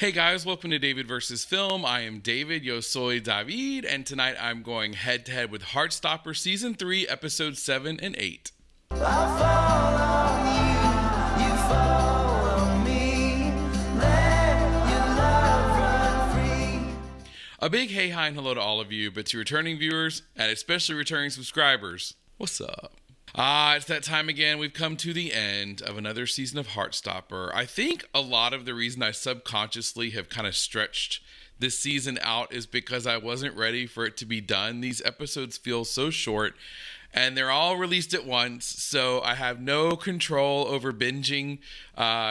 Hey guys, welcome to David vs. Film. I am David, yo soy David, and tonight I'm going head to head with Heartstopper Season 3, Episodes 7 and 8. A big hey, hi, and hello to all of you, but to returning viewers, and especially returning subscribers, what's up? It's that time again. We've come to the end of another season of Heartstopper. I think a lot of the reason I subconsciously have kind of stretched this season out is because I wasn't ready for it to be done. These episodes feel so short, and they're all released at once, so I have no control over binging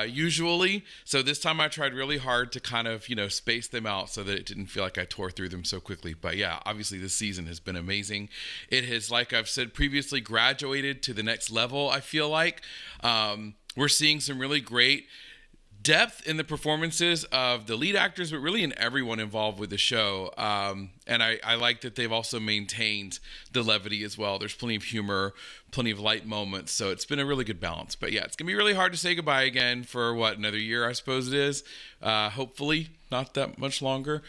usually. So this time I tried really hard to kind of, space them out so that it didn't feel like I tore through them so quickly. But yeah, obviously this season has been amazing. It has, like I've said previously, graduated to the next level, I feel like. We're seeing some really great depth in the performances of the lead actors, but really in everyone involved with the show. And I like that they've also maintained the levity as well. There's plenty of humor, plenty of light moments. So it's been a really good balance. But yeah, it's going to be really hard to say goodbye again for another year, I suppose it is. Hopefully not that much longer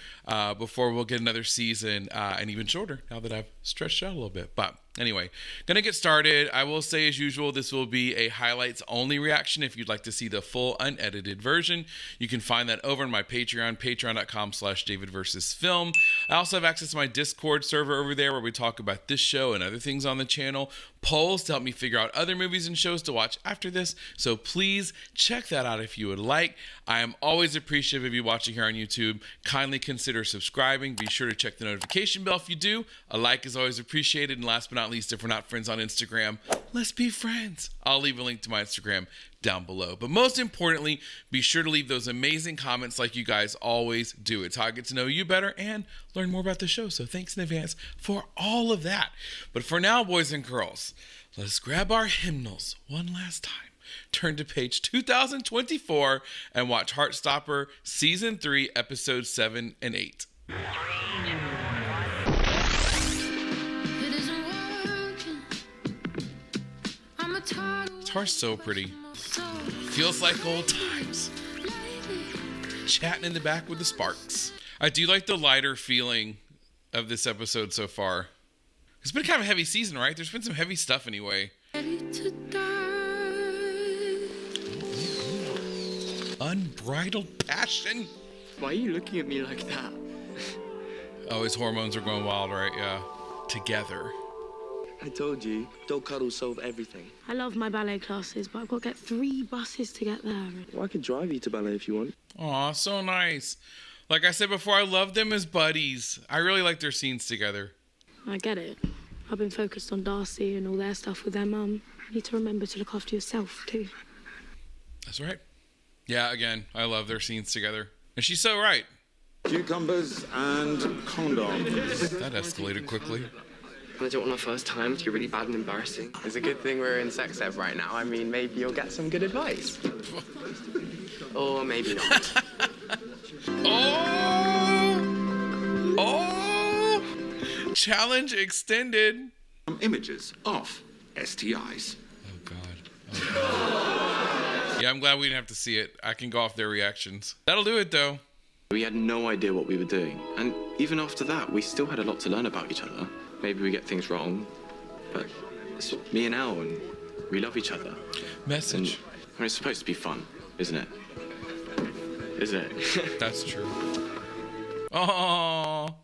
before we'll get another season and even shorter now that I've stretched out a little bit. But anyway, going to get started. I will say, as usual, this will be a highlights only reaction. If you'd like to see the full unedited version, you can find that over on my Patreon, patreon.com/DavidVersusFilm. I also have access to my Discord server over there where we talk about this show and other things on the channel, polls to help me figure out other movies and shows to watch after this. So please check that out if you would like. I am always appreciative of you watching here on YouTube. Kindly consider subscribing. Be sure to check the notification bell if you do. A like is always appreciated. And last but not least, if we're not friends on Instagram, let's be friends. I'll leave a link to my Instagram down below. But most importantly, be sure to leave those amazing comments like you guys always do. It's how I get to know you better and learn more about the show. So thanks in advance for all of that. But for now, boys and girls, let's grab our hymnals one last time. Turn to page 2024 and watch Heartstopper Season 3, Episodes 7 and 8. This heart's so pretty. Feels like old times. Chatting in the back with the sparks. I do like the lighter feeling of this episode so far. It's been kind of a heavy season, right? There's been some heavy stuff anyway. Unbridled passion. Why are you looking at me like that? Oh, his hormones are going wild, right? Yeah. Together. I told you, dog cuddles solve everything. I love my ballet classes, but I've got to get 3 buses to get there. Well, I could drive you to ballet if you want. Aw, so nice. Like I said before, I love them as buddies. I really like their scenes together. I get it. I've been focused on Darcy and all their stuff with their mum. You need to remember to look after yourself, too. That's right. Yeah, again, I love their scenes together. And she's so right. Cucumbers and condoms. That escalated quickly. I do it on my first time to get really bad and embarrassing. It's a good thing we're in sex ed right now. I mean, maybe you'll get some good advice. Or maybe not. Oh! Challenge extended. Images of STIs. Oh, God. Yeah, I'm glad we didn't have to see it. I can go off their reactions. That'll do it, though. We had no idea what we were doing. And even after that, we still had a lot to learn about each other. Maybe we get things wrong, but it's me and Elle, and we love each other. Message. And it's supposed to be fun, isn't it? Isn't it? That's true. Oh.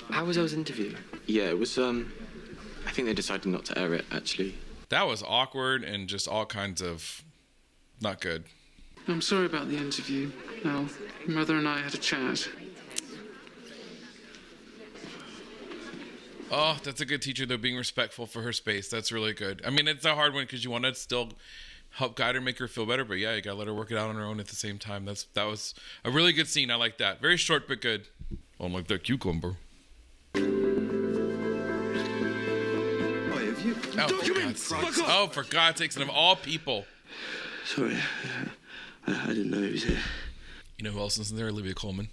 How was Elle's interview? Yeah, it was, I think they decided not to air it, actually. That was awkward and just all kinds of not good. I'm sorry about the interview, Elle. Your mother and I had a chat. Oh, that's a good teacher, though, being respectful for her space. That's really good. I mean, it's a hard one because you want to still help guide her, make her feel better. But yeah, you got to let her work it out on her own at the same time. That was a really good scene. I like that. Very short, but good. Unlike that cucumber. Oh, for God's sakes, and of all people. Sorry, I didn't know he was here. You know who else is in there? Olivia Colman.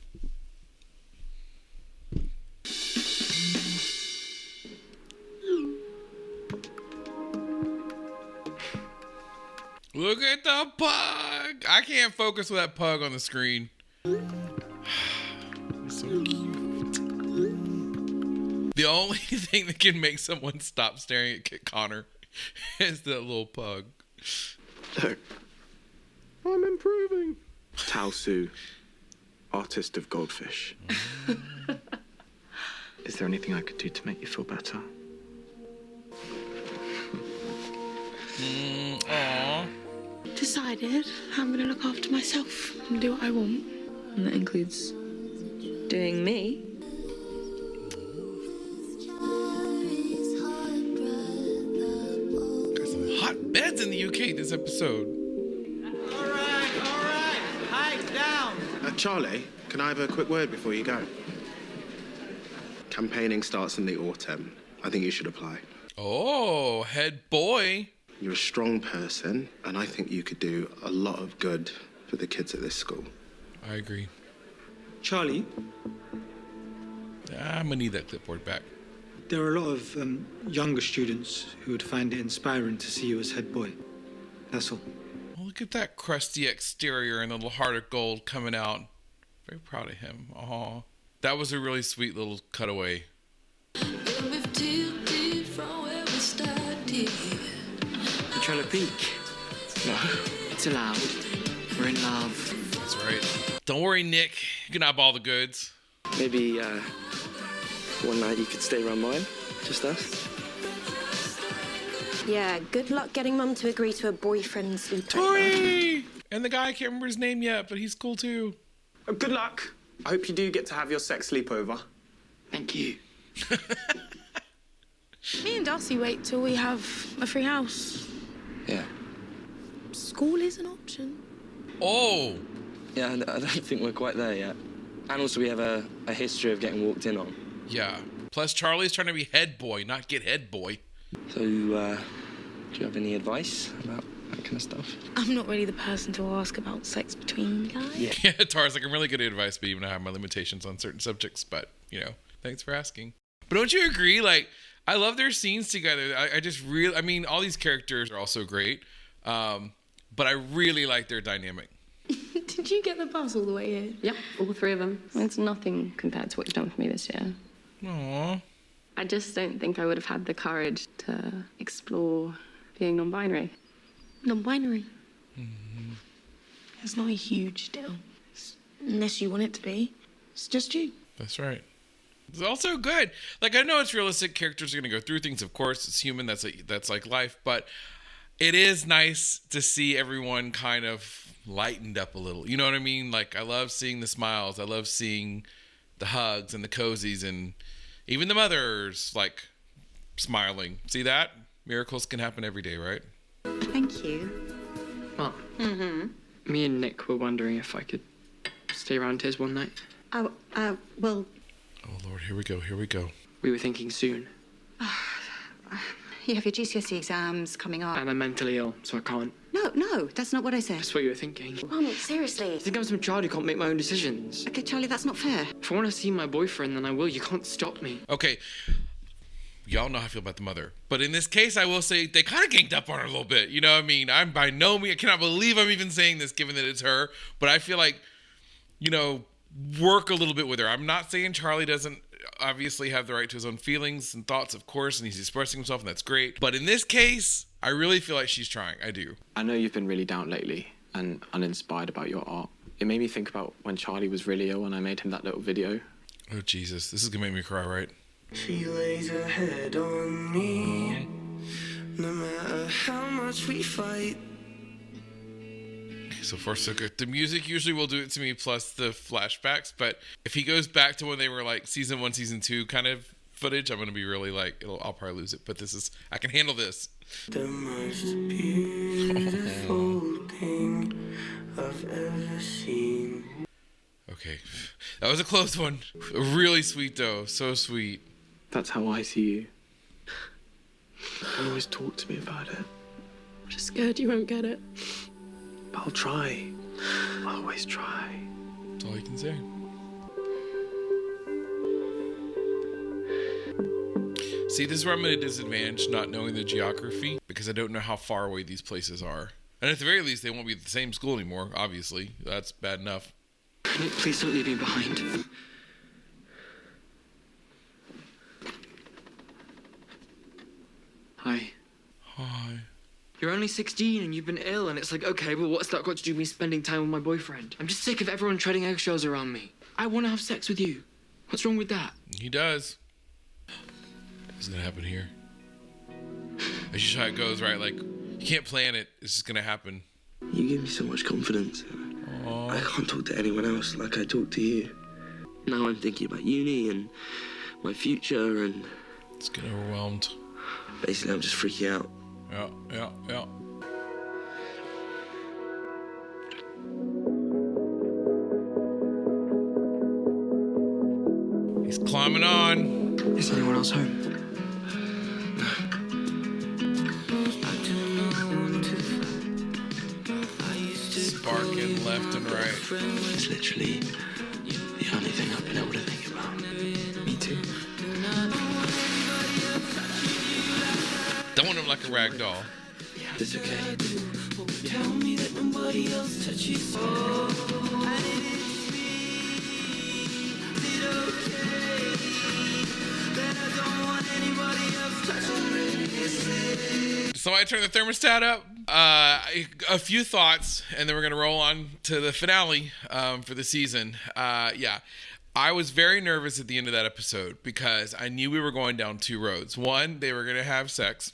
Look at the pug. I can't focus with that pug on the screen. only thing that can make someone stop staring at Connor is that little pug. Look, I'm improving. Tao Su, artist of goldfish. Is there anything I could do to make you feel better? Aw. Decided I'm gonna look after myself and do what I want. And that includes doing me. Got some hot beds in the UK this episode. All right. Pipe down. Charlie, can I have a quick word before you go? Campaigning starts in the autumn. I think you should apply. Oh, head boy. You're a strong person, and I think you could do a lot of good for the kids at this school. I agree. Charlie, I'm gonna need that clipboard back. there are a lot of younger students who would find it inspiring to see you as head boy. That's all. Oh, look at that crusty exterior and the little heart of gold coming out. Very proud of him. Aw. That was a really sweet little cutaway. You trying to peek? No. It's allowed. We're in love. That's right. Don't worry, Nick. You can have all the goods. Maybe one night you could stay around mine, just us. Yeah, good luck getting Mum to agree to a boyfriend sleepover. Tori! And the guy, I can't remember his name yet, but he's cool too. Good luck. I hope you do get to have your sex sleepover. Thank you. Me and Darcy wait till we have a free house. Yeah. School is an option. Oh! Yeah, I don't think we're quite there yet. And also we have a history of getting walked in on. Yeah. Plus, Charlie's trying to be head boy, not get head boy. So, do you have any advice about that kind of stuff? I'm not really the person to ask about sex between guys. Yeah, Tara's like, I'm really good at advice, but even I have my limitations on certain subjects. But, you know, thanks for asking. But don't you agree? Like, I love their scenes together. I just really, I mean, all these characters are also great. But I really like their dynamic. Did you get the bus all the way here? Yeah, all three of them. It's nothing compared to what you've done for me this year. Aww. I just don't think I would have had the courage to explore being non-binary. Non-binary. It's not a huge deal. Unless you want it to be. It's just you. That's right. It's also good. Like, I know it's realistic. Characters are going to go through things. Of course, it's human. That's like life. But it is nice to see everyone kind of lightened up a little. You know what I mean? Like, I love seeing the smiles. I love seeing the hugs and the cozies and even the mothers, like, smiling. See that? Miracles can happen every day, right? Thank you. Well, me and Nick were wondering if I could stay around his one night. Oh, well, Oh, Lord, here we go. We were thinking soon. you have your GCSE exams coming up. And I'm mentally ill, so I can't. No, that's not what I said. That's what you were thinking. Mum, seriously. I think I'm some child who can't make my own decisions. Okay, Charlie, that's not fair. If I want to see my boyfriend, then I will. You can't stop me. Okay. Y'all know how I feel about the mother. But in this case, I will say they kind of ganged up on her a little bit. You know what I mean? I'm by no means, I cannot believe I'm even saying this given that it's her. But I feel like, you know, work a little bit with her. I'm not saying Charlie doesn't obviously have the right to his own feelings and thoughts, of course, and he's expressing himself, and that's great. But in this case, I really feel like she's trying. I do. I know you've been really down lately and uninspired about your art. It made me think about when Charlie was really ill and I made him that little video. Oh, Jesus. This is going to make me cry, right? She lays her head on me, no matter how much we fight. So far, so good. The music usually will do it to me, plus the flashbacks. But if he goes back to when they were like season 1, season 2 kind of footage, I'm going to be really like, I'll probably lose it. But this is, I can handle this. The most beautiful thing I've ever seen. Okay. That was a close one. Really sweet, though. So sweet. That's how I see you. Always talk to me about it. I'm just scared you won't get it. But I'll try. I'll always try. That's all you can say. See, this is where I'm at a disadvantage, not knowing the geography, because I don't know how far away these places are. And at the very least, they won't be at the same school anymore, obviously. That's bad enough. Nick, please don't leave me behind. Hi. Hi. You're only 16 and you've been ill, and it's like, okay, well, what's that got to do with me spending time with my boyfriend? I'm just sick of everyone treading eggshells around me. I want to have sex with you. What's wrong with that? He does. What's gonna happen here? That's just how it goes, right? Like, you can't plan it. It's just gonna happen. You give me so much confidence. Aww. I can't talk to anyone else like I talk to you. Now I'm thinking about uni and my future, and It's getting overwhelmed. basically I'm just freaking out. Yeah. He's climbing on. Is anyone else home? Sparking left and right. It's literally the only thing I've been able to think about. Me too. Don't want him like a rag doll. It's okay. Somebody turn the thermostat up. A few thoughts, and then we're gonna roll on to the finale for the season. I was very nervous at the end of that episode because I knew we were going down two roads. One, they were gonna have sex,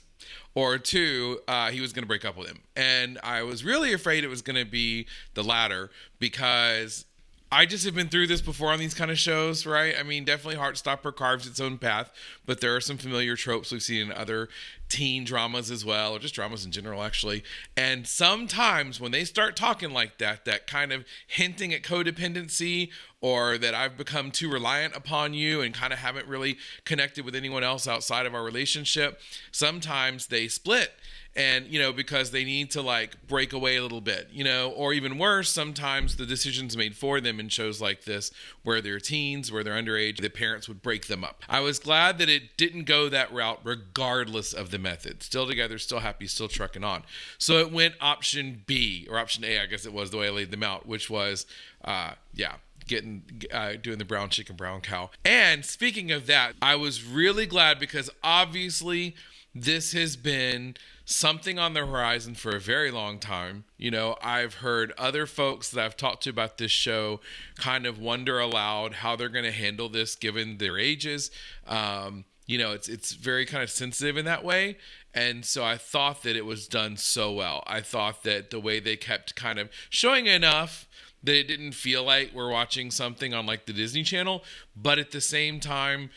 or two, he was gonna break up with him, and I was really afraid it was gonna be the latter because I just have been through this before on these kind of shows, right? I mean, definitely Heartstopper carves its own path, but there are some familiar tropes we've seen in other teen dramas as well, or just dramas in general, actually. And sometimes when they start talking like that, that kind of hinting at codependency, or that I've become too reliant upon you and kind of haven't really connected with anyone else outside of our relationship, sometimes they split. And, because they need to like break away a little bit, or even worse, sometimes the decision's made for them in shows like this, where they're teens, where they're underage, the parents would break them up. I was glad that it didn't go that route, regardless of the method. Still together, still happy, still trucking on. So it went option B, or option A, I guess it was the way I laid them out, which was, doing the brown chicken, brown cow. And speaking of that, I was really glad because obviously this has been something on the horizon for a very long time. I've heard other folks that I've talked to about this show kind of wonder aloud how they're going to handle this given their ages. It's very kind of sensitive in that way. And so I thought that it was done so well. I thought that the way they kept kind of showing enough that it didn't feel like we're watching something on like the Disney Channel, but at the same time,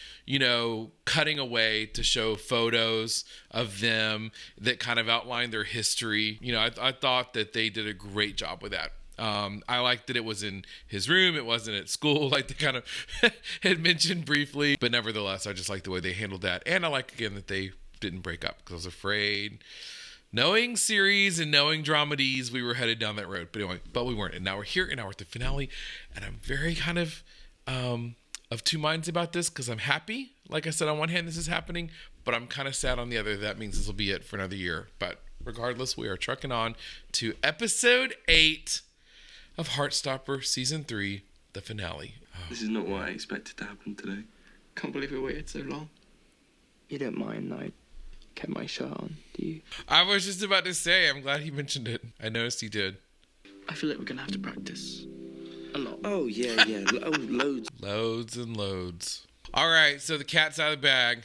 cutting away to show photos of them that kind of outline their history. I thought that they did a great job with that. I liked that it was in his room. It wasn't at school, like they kind of had mentioned briefly, but nevertheless, I just like the way they handled that. And I like, again, that they didn't break up because I was afraid. Knowing series and knowing dramedies, we were headed down that road. But anyway, we weren't. And now we're here, and now we're at the finale. And I'm very kind of two minds about this because I'm happy. Like I said, on one hand, this is happening, but I'm kind of sad on the other. That means this will be it for another year. But regardless, we are trucking on to episode 8 of Heartstopper Season 3, the finale. Oh. This is not what I expected to happen today. Can't believe we waited so long. You don't mind I kept my shirt on, do you? I was just about to say, I'm glad he mentioned it. I noticed he did. I feel like we're going to have to practice a lot. Oh, yeah. Loads. Loads and loads. All right, so the cat's out of the bag.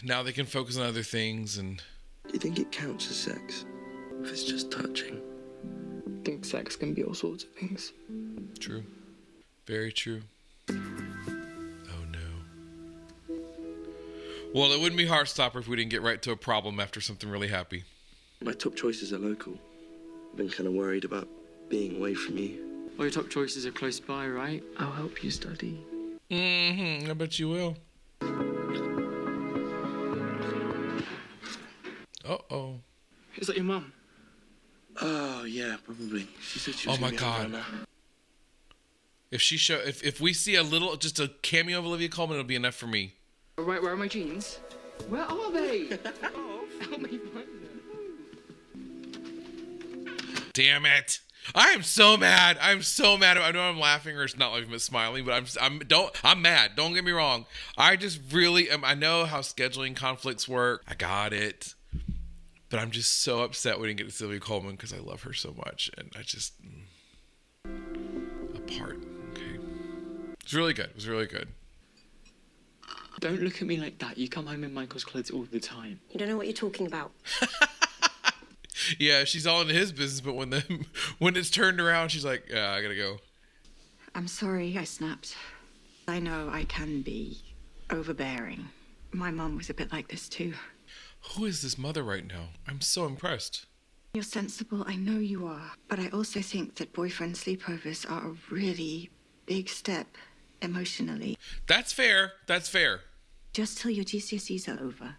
Now they can focus on other things. And Do you think it counts as sex? If it's just touching? I think sex can be all sorts of things. True. Very true. Oh, no. Well, it wouldn't be Heartstopper if we didn't get right to a problem after something really happy. My top choices are local. I've been kind of worried about being away from you. Well, your top choices are close by, right? I'll help you study. I bet you will. Uh-oh. Is that your mum? Oh, yeah, probably. She said she Oh was my gonna be over God. now. If we see just a cameo of Olivia Colman, it'll be enough for me. Right, where are my jeans? Where are they? Help me find them. Damn it. I am so mad. I'm so mad. I know I'm laughing or it's not laughing but smiling, but I'm mad. Don't get me wrong. I just really am. I know how scheduling conflicts work. I got it. But I'm just so upset we didn't get to Sylvia Coleman because I love her so much. And I just... Apart. Okay. It was really good. It was really good. Don't look at me like that. You come home in Michael's clothes all the time. You don't know what you're talking about. Yeah, she's all into his business, but when it's turned around, she's like, yeah, I gotta go. I'm sorry I snapped. I know I can be overbearing. My mum was a bit like this too. Who is this mother right now? I'm so impressed. You're sensible, I know you are. But I also think that boyfriend sleepovers are a really big step emotionally. That's fair. That's fair. Just till your GCSEs are over.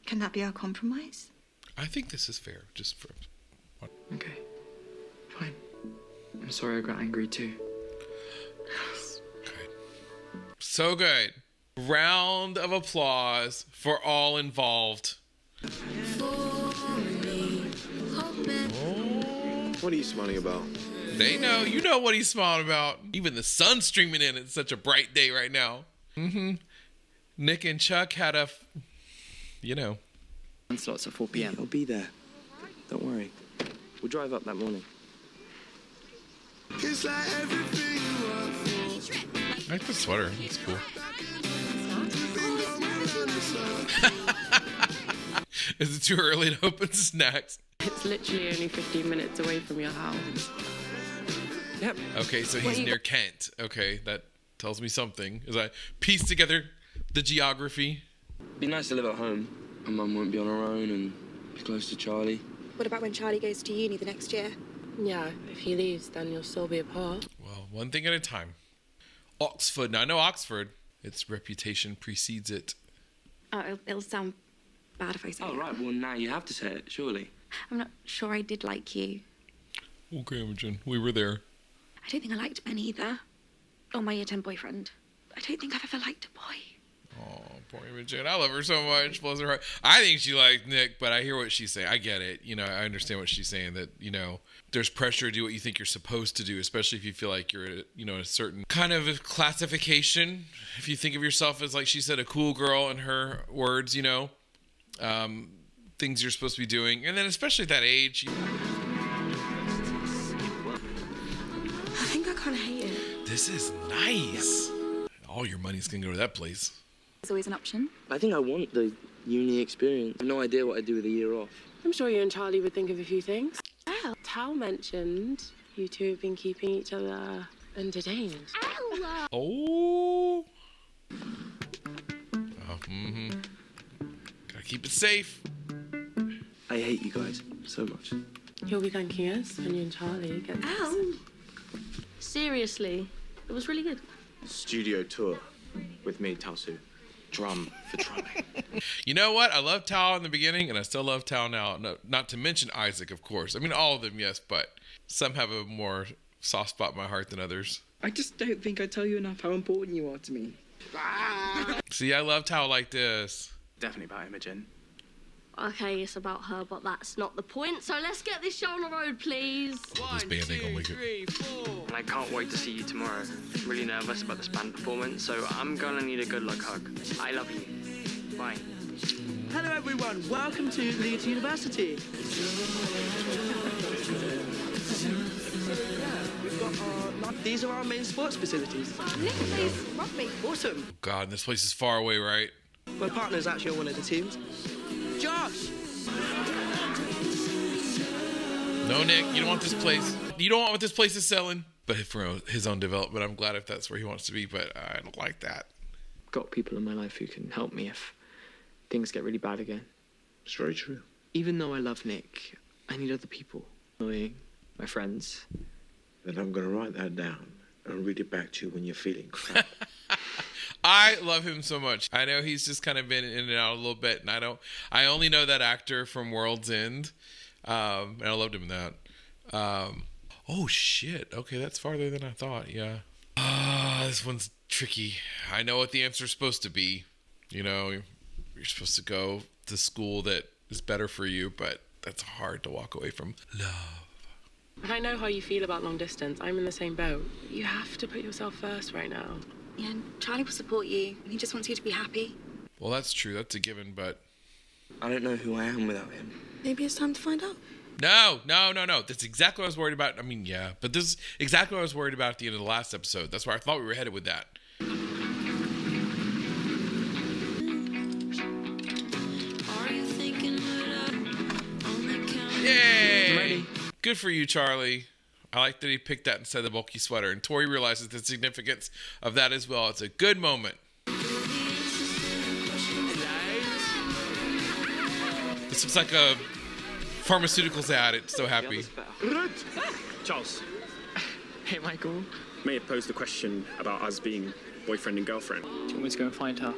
Can that be our compromise? I think this is fair. Just for... Okay. Fine. I'm sorry I got angry too. Good. So good. Round of applause for all involved. What are you smiling about? They know. You know what he's smiling about. Even the sun's streaming in. It's such a bright day right now. Mm-hmm. Nick and Chuck had a... Slots at 4 p.m. I'll be there. Don't worry. We'll drive up that morning. It's like everything you want for. I like the sweater. It's cool. Is it too early to open snacks? It's literally only 15 minutes away from your house. Yep. Okay, so he's near Kent. Okay, that tells me something. As I piece together the geography. Be nice to live at home. My mum won't be on her own and be close to Charlie. What about when Charlie goes to uni the next year? Yeah, if he leaves, then you'll still be apart. Well, one thing at a time. Oxford. Now, I know Oxford. Its reputation precedes it. Oh, it'll sound bad if I say it. Oh, right. Well, now you have to say it, surely. I'm not sure I did like you. Okay, Imogen. We were there. I don't think I liked Ben either. Or my year 10 boyfriend. I don't think I've ever liked a boy. Oh, poor Imogen. I love her so much. Bless her heart. I think she likes Nick, but I hear what she's saying. I get it. I understand what she's saying, that, there's pressure to do what you think you're supposed to do, especially if you feel like you're at, a certain kind of classification. If you think of yourself as, like she said, a cool girl in her words, things you're supposed to be doing. And then especially at that age. I think I kind of hate it. This is nice. All your money's going to go to that place. It's always an option. I think I want the uni experience. I have no idea what I'd do with a year off. I'm sure you and Charlie would think of a few things. Well. Tal mentioned you two have been keeping each other entertained. Oh. Mm-hmm. Gotta keep it safe. I hate you guys so much. You'll be thanking us when you and Charlie get this. Ow. Seriously, it was really good. Studio tour with me, Talsu. Drum for drumming. You know what? I loved Tal in the beginning, and I still love Tal now. No, not to mention Isaac, of course. I mean, all of them, yes, but some have a more soft spot in my heart than others. I just don't think I tell you enough how important you are to me. See, I love Tal like this. Definitely about Imogen. Okay, it's about her, but that's not the point. So let's get this show on the road, please. This band ain't gonna make it. And I can't wait to see you tomorrow. I'm really nervous about this band performance, so I'm gonna need a good luck hug. I love you. Bye. Hello everyone, welcome to Leeds University. These are our main sports facilities. Nick plays rugby. Awesome. God, this place is far away, right? My partner's actually on one of the teams. Josh! No, Nick, you don't want this place. You don't want what this place is selling. But for his own development, I'm glad if that's where he wants to be, but I don't like that. Got people in my life who can help me if things get really bad again. It's very true. Even though I love Nick, I need other people. My friends. Then I'm going to write that down and read it back to you when you're feeling crap. I love him so much. I know he's just kind of been in and out a little bit, and I only know that actor from World's End, and I loved him in that. Oh shit! Okay, that's farther than I thought. Yeah. This one's tricky. I know what the answer's supposed to be. You're supposed to go to school that is better for you, but that's hard to walk away from. Love. But I know how you feel about long distance. I'm in the same boat. You have to put yourself first right now. Yeah, and Charlie will support you, and he just wants you to be happy. Well, that's true. That's a given, but I don't know who I am without him. Maybe it's time to find out. No. That's exactly what I was worried about. I mean, yeah, but this is exactly what I was worried about at the end of the last episode. That's where I thought we were headed with that. Yay! Good for you, Charlie. I like that he picked that instead of the bulky sweater. And Tori realizes the significance of that as well. It's a good moment. This looks like a pharmaceuticals ad. It's so happy. Charles. Hey, Michael. May have posed the question about us being boyfriend and girlfriend. Do you want me to go and find her?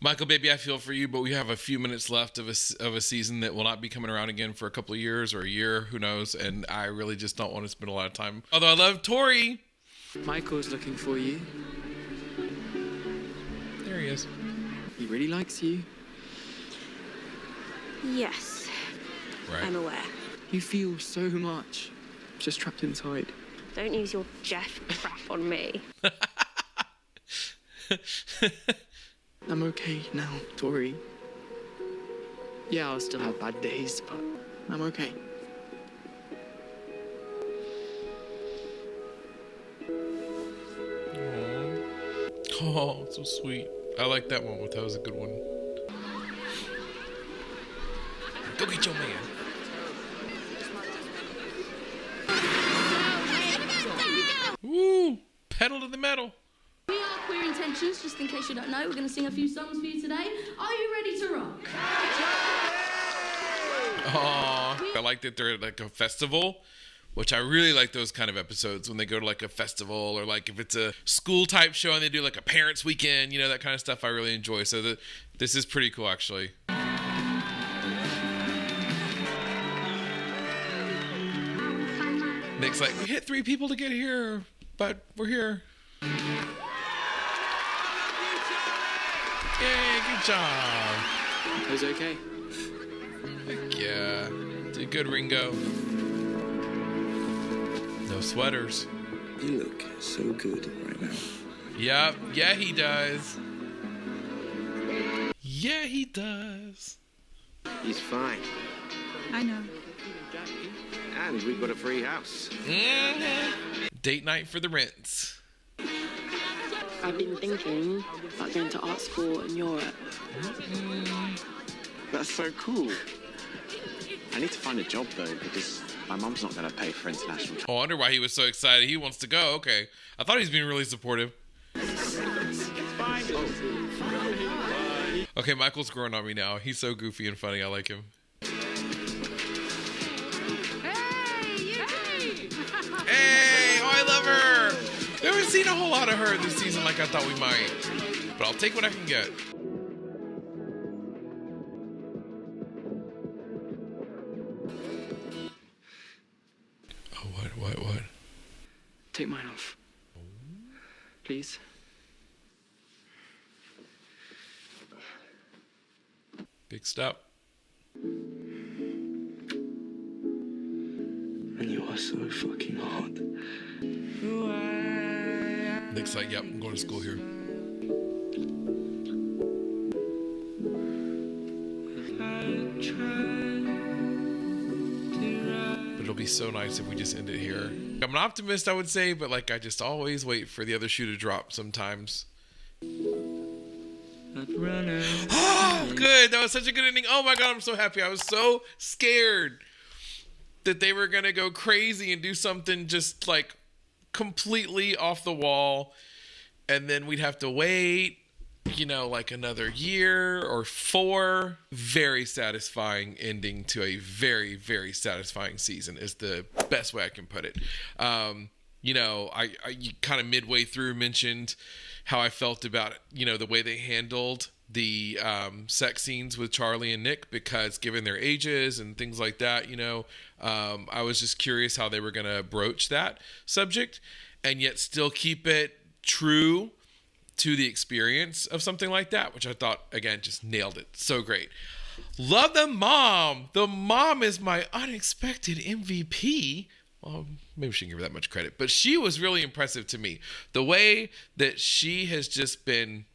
Michael, baby, I feel for you, but we have a few minutes left of a season that will not be coming around again for a couple of years or a year, who knows, and I really just don't want to spend a lot of time. Although I love Tori. Michael's looking for you. There he is. He really likes you. Yes. Right. I'm aware. You feel so much. Just trapped inside. Don't use your Jeff crap on me. I'm okay now, Tori. Yeah, I'll still have bad days, but I'm okay. Oh, so sweet. I like that moment. That was a good one. Go get your man. Woo! Pedal to the metal. We are Queer Intentions, just in case you don't know. We're going to sing a few songs for you today. Are you ready to rock? Oh, I like that they're at like a festival, which I really like those kind of episodes when they go to like a festival, or like if it's a school type show and they do like a parents weekend, you know, that kind of stuff I really enjoy. So this is pretty cool, actually. Nick's like, we hit 3 people to get here, but we're here. Yay, good job. It was okay. Heck yeah. Did good, Ringo. No sweaters. You look so good right now. Yep. Yeah, he does. Yeah, he does. He's fine. I know. And we've got a free house. Mm-hmm. Date night for the rents. I've been thinking about going to art school in Europe. That's so cool. I need to find a job though, because my mum's not going to pay for international travel. Oh, I wonder why he was so excited. He wants to go. Okay. I thought he was being really supportive. Okay, Michael's growing on me now. He's so goofy and funny. I like him. Hey! Oh, I love her! We haven't seen a whole lot of her this season like I thought we might. But I'll take what I can get. Oh, what? Take mine off. Please. Big step. And you are so fucking hot. Nick's like, yep, I'm going to school here. But it'll be so nice if we just end it here. I'm an optimist, I would say, but like I just always wait for the other shoe to drop sometimes. Oh, good. That was such a good ending. Oh my God, I'm so happy. I was so scared that they were going to go crazy and do something just like completely off the wall. And then we'd have to wait, you know, like another year or 4. Very satisfying ending to a very, very satisfying season is the best way I can put it. You know, I kind of midway through mentioned how I felt about, you know, the way they handled the sex scenes with Charlie and Nick, because given their ages and things like that, you know, I was just curious how they were going to broach that subject and yet still keep it true to the experience of something like that, which I thought, again, just nailed it. So great. Love the mom. The mom is my unexpected MVP. Well, maybe she can give her that much credit, but she was really impressive to me. The way that she has just been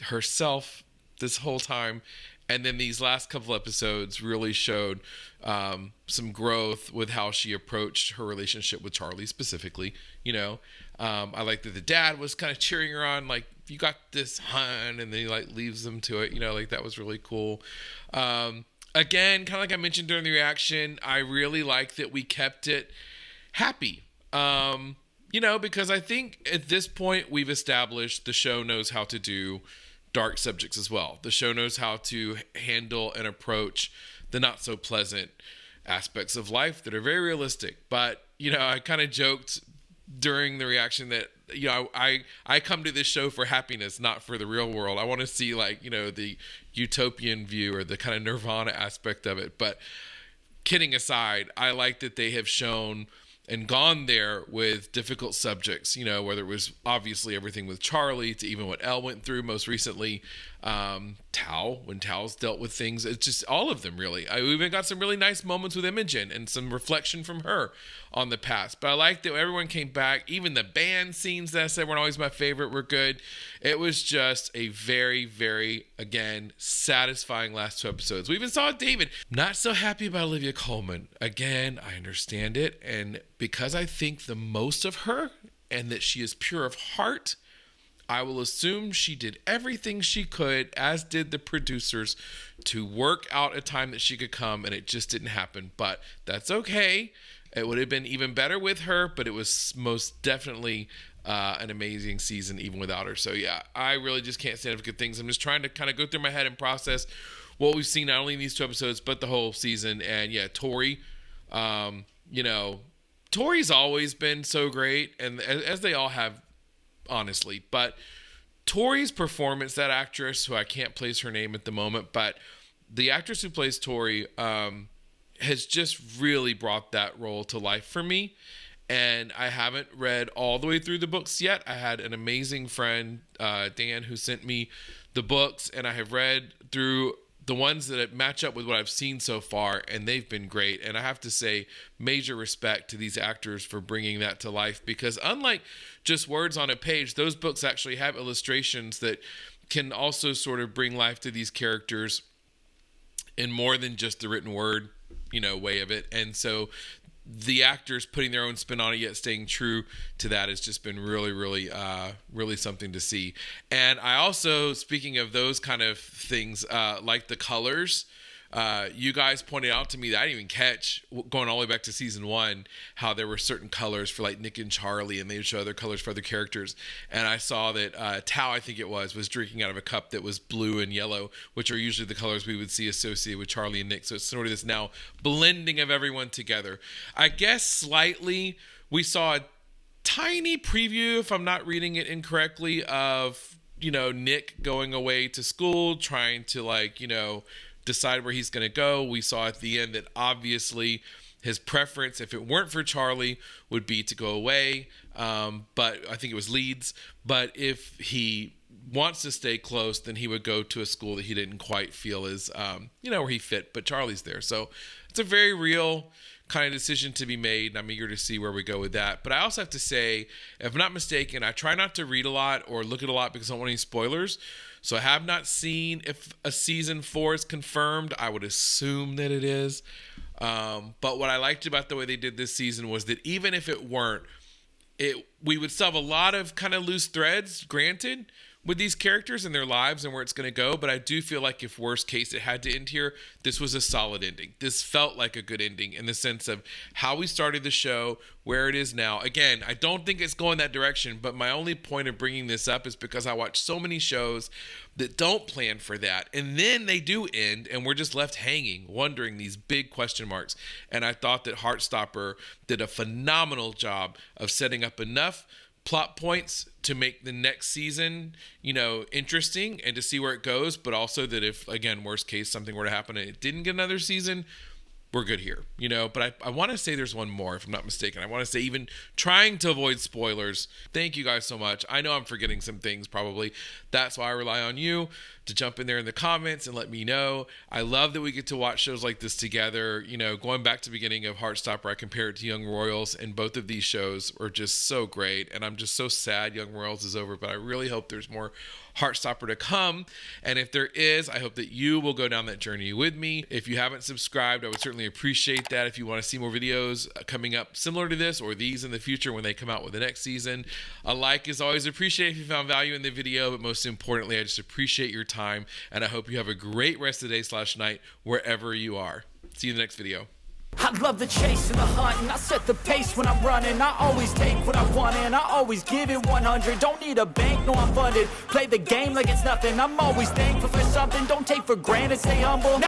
herself this whole time And then these last couple episodes really showed some growth with how she approached her relationship with Charlie specifically. I like that the dad was kind of cheering her on, like, you got this, hun, and then he like leaves them to it. Like that was really cool. Again, kind of like I mentioned during the reaction, I really like that we kept it happy. Because I think at this point we've established the show knows how to do dark subjects as well. The show knows how to handle and approach the not so pleasant aspects of life that are very realistic. But, I kind of joked during the reaction that, I come to this show for happiness, not for the real world. I want to see the utopian view or the kind of nirvana aspect of it. But kidding aside, I like that they have shown and gone there with difficult subjects, whether it was obviously everything with Charlie to even what Elle went through most recently, Tao, when Tao's dealt with things. It's just all of them, really. We even got some really nice moments with Imogen and some reflection from her on the past. But I like that everyone came back. Even the band scenes that I said weren't always my favorite were good. It was just a very, very, again, satisfying last 2 episodes. We even saw David. Not so happy about Olivia Colman. Again, I understand it. And because I think the most of her and that she is pure of heart, I will assume she did everything she could, as did the producers, to work out a time that she could come, and it just didn't happen. But that's okay. It would have been even better with her, but it was most definitely an amazing season even without her. So yeah, I really just can't stand up for good things. I'm just trying to kind of go through my head and process what we've seen not only in these 2 episodes, but the whole season. And yeah, Tori, Tori's always been so great, and as they all have, honestly. But Tori's performance, that actress who I can't place her name at the moment, but the actress who plays Tori has just really brought that role to life for me. And I haven't read all the way through the books yet. I had an amazing friend, Dan, who sent me the books, and I have read through the ones that match up with what I've seen so far, and they've been great. And I have to say, major respect to these actors for bringing that to life, because unlike just words on a page, those books actually have illustrations that can also sort of bring life to these characters in more than just the written word, way of it. And so the actors putting their own spin on it, yet staying true to that, has just been really, really, really something to see. And I also, speaking of those kind of things, like the colors, you guys pointed out to me that I didn't even catch, going all the way back to season 1, how there were certain colors for like Nick and Charlie, and they would show other colors for other characters. And I saw that Tao, I think it was drinking out of a cup that was blue and yellow, which are usually the colors we would see associated with Charlie and Nick. So it's sort of this now blending of everyone together. I guess slightly we saw a tiny preview, if I'm not reading it incorrectly, of, Nick going away to school, trying to decide where he's going to go. We saw at the end that obviously his preference, if it weren't for Charlie, would be to go away. But I think it was Leeds. But if he wants to stay close, then he would go to a school that he didn't quite feel is, where he fit. But Charlie's there. So it's a very real kind of decision to be made, and I'm eager to see where we go with that. But I also have to say, if I'm not mistaken, I try not to read a lot or look at a lot because I don't want any spoilers. So I have not seen if a season 4 is confirmed. I would assume that it is. But what I liked about the way they did this season was that even if it weren't, we would still have a lot of kind of loose threads, granted, with these characters and their lives and where it's going to go. But I do feel like if worst case it had to end here, this was a solid ending. This felt like a good ending in the sense of how we started the show, where it is now. Again, I don't think it's going that direction, but my only point of bringing this up is because I watch so many shows that don't plan for that, and then they do end, and we're just left hanging, wondering these big question marks. And I thought that Heartstopper did a phenomenal job of setting up enough plot points to make the next season, interesting and to see where it goes, but also that if, again, worst case, something were to happen and it didn't get another season, we're good here, you know. But I want to say there's one more, if I'm not mistaken. I want to say, even trying to avoid spoilers, thank you guys so much. I know I'm forgetting some things probably. That's why I rely on you to jump in there in the comments and let me know. I love that we get to watch shows like this together. You know, going back to the beginning of Heartstopper, I compare it to Young Royals, and both of these shows were just so great. And I'm just so sad Young Royals is over, but I really hope there's more Heartstopper to come. And if there is, I hope that you will go down that journey with me. If you haven't subscribed, I would certainly appreciate that. If you want to see more videos coming up similar to this or these in the future when they come out with the next season, a like is always appreciated if you found value in the video. But most importantly, I just appreciate your time, and I hope you have a great rest of the day / night wherever you are. See you in the next video. I love the chase and the hunt, and I set the pace when I'm running. I always take what I want and I always give it 100. Don't need a bank, no, I'm funded. Play the game like it's nothing. I'm always thankful for something. Don't take for granted, stay humble.